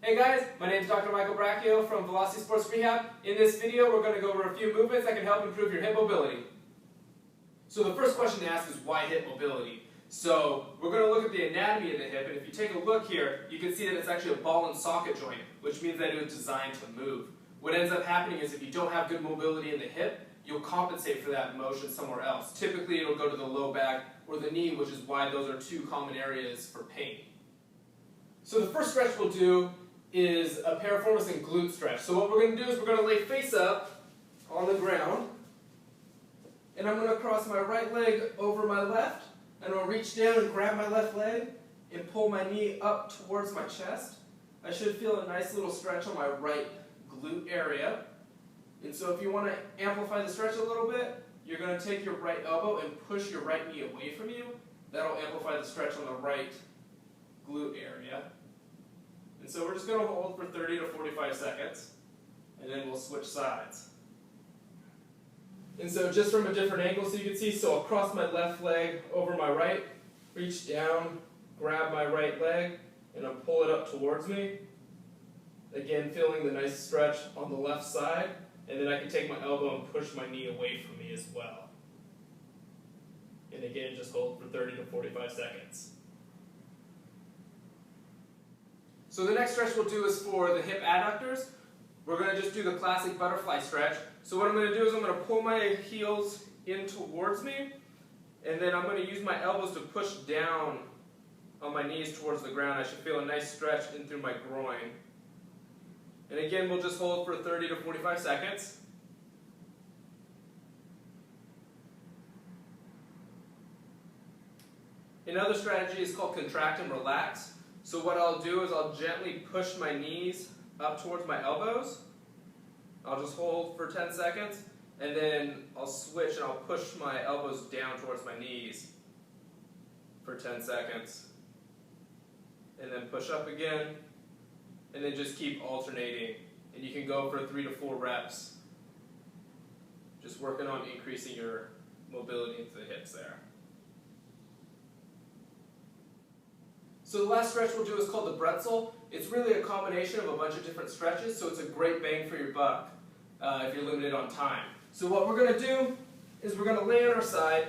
Hey guys, my name is Dr. Michael Bracchio from Velocity Sports Rehab. In this video, we're going to go over a few movements that can help improve your hip mobility. So the first question to ask is why hip mobility? So we're going to look at the anatomy of the hip, and if you take a look here, you can see that it's actually a ball and socket joint, which means that it was designed to move. What ends up happening is if you don't have good mobility in the hip, you'll compensate for that motion somewhere else. Typically, it'll go to the low back or the knee, which is why those are two common areas for pain. So the first stretch we'll do is a piriformis and glute stretch. So what we're going to do is we're going to lay face up on the ground, and I'm going to cross my right leg over my left, and I'll reach down and grab my left leg and pull my knee up towards my chest. I should feel a nice little stretch on my right glute area. And so if you want to amplify the stretch a little bit, you're going to take your right elbow and push your right knee away from you. That'll amplify the stretch on the right glute area. And so we're just going to hold for 30 to 45 seconds, and then we'll switch sides. And so just from a different angle so you can see, so I'll cross my left leg over my right, reach down, grab my right leg, and I'll pull it up towards me. Again, feeling the nice stretch on the left side, and then I can take my elbow and push my knee away from me as well. And again, just hold for 30 to 45 seconds. So the next stretch we'll do is for the hip adductors. We're going to just do the classic butterfly stretch. So what I'm going to do is I'm going to pull my heels in towards me, and then I'm going to use my elbows to push down on my knees towards the ground. I should feel a nice stretch in through my groin. And again, we'll just hold for 30 to 45 seconds. Another strategy is called contract and relax. So what I'll do is I'll gently push my knees up towards my elbows. I'll just hold for 10 seconds, and then I'll switch and I'll push my elbows down towards my knees for 10 seconds. And then push up again, and then just keep alternating. And you can go for 3 to 4 reps. Just working on increasing your mobility into the hips there. So the last stretch we'll do is called the Brettzel. It's really a combination of a bunch of different stretches, so it's a great bang for your buck if you're limited on time. So what we're going to do is we're going to lay on our side.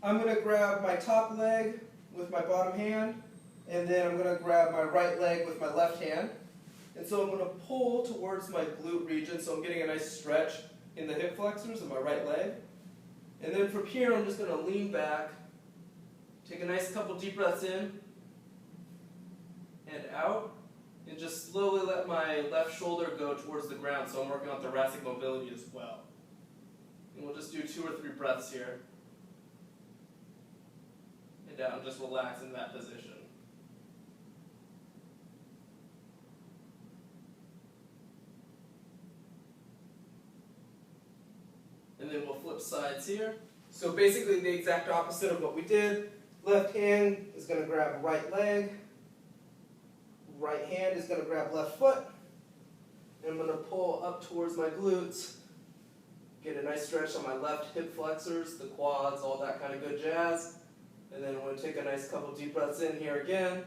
I'm going to grab my top leg with my bottom hand, and then I'm going to grab my right leg with my left hand. And so I'm going to pull towards my glute region, so I'm getting a nice stretch in the hip flexors of my right leg. And then from here I'm just going to lean back, take a nice couple deep breaths in and out, and just slowly let my left shoulder go towards the ground, so I'm working on thoracic mobility as well. And we'll just do 2 or 3 breaths here. And down, just relax in that position. And then we'll flip sides here. So basically the exact opposite of what we did. Left hand is going to grab right leg. Right hand is going to grab left foot. And I'm going to pull up towards my glutes. Get a nice stretch on my left hip flexors, the quads, all that kind of good jazz. And then I'm going to take a nice couple deep breaths in here again.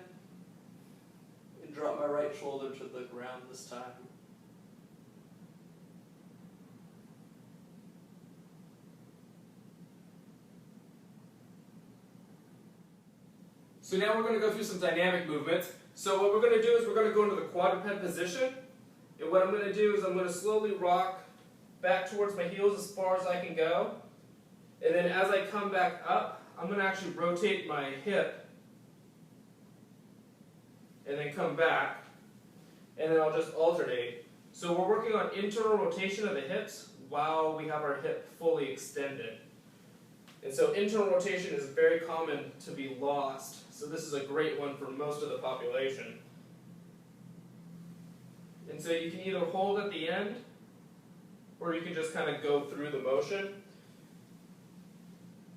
And drop my right shoulder to the ground this time. So now we're going to go through some dynamic movements. So what we're going to do is we're going to go into the quadruped position. And what I'm going to do is I'm going to slowly rock back towards my heels as far as I can go. And then as I come back up, I'm going to actually rotate my hip and then come back. And then I'll just alternate. So we're working on internal rotation of the hips while we have our hip fully extended. And so internal rotation is very common to be lost. So this is a great one for most of the population. And so you can either hold at the end, or you can just kind of go through the motion.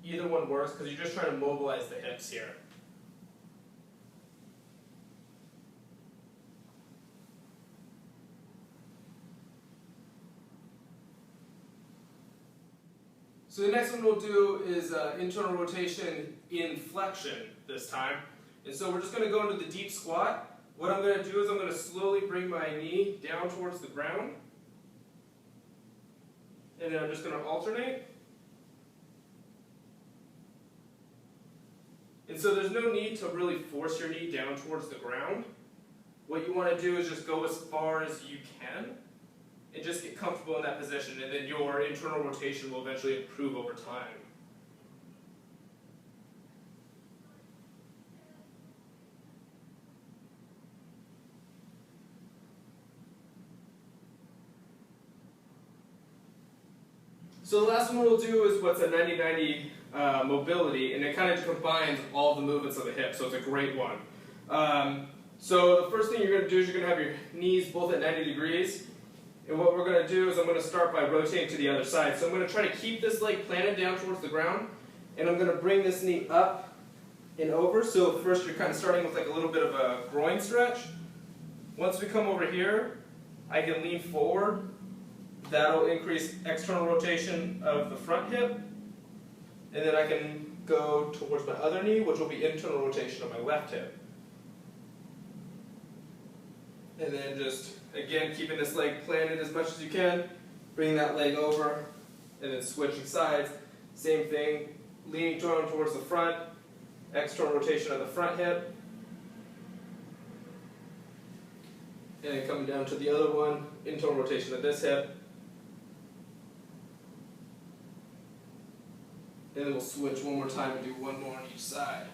Either one works because you're just trying to mobilize the hips here. So the next one we'll do is internal rotation in flexion this time. And so we're just going to go into the deep squat. What I'm going to do is I'm going to slowly bring my knee down towards the ground. And then I'm just going to alternate. And so there's no need to really force your knee down towards the ground. What you want to do is just go as far as you can and just get comfortable in that position, and then your internal rotation will eventually improve over time. So the last one we'll do is what's a 90-90 mobility, and it kind of combines all the movements of the hip, so it's a great one. So the first thing you're going to do is you're going to have your knees both at 90 degrees, and what we're going to do is I'm going to start by rotating to the other side. So I'm going to try to keep this leg planted down towards the ground, and I'm going to bring this knee up and over. So first you're kind of starting with like a little bit of a groin stretch. Once we come over here, I can lean forward. That'll increase external rotation of the front hip. And then I can go towards my other knee, which will be internal rotation of my left hip. And then just, again, keeping this leg planted as much as you can. Bring that leg over, and then switching sides. Same thing, leaning down towards the front, external rotation of the front hip. And then coming down to the other one, internal rotation of this hip. And then we'll switch one more time and do one more on each side.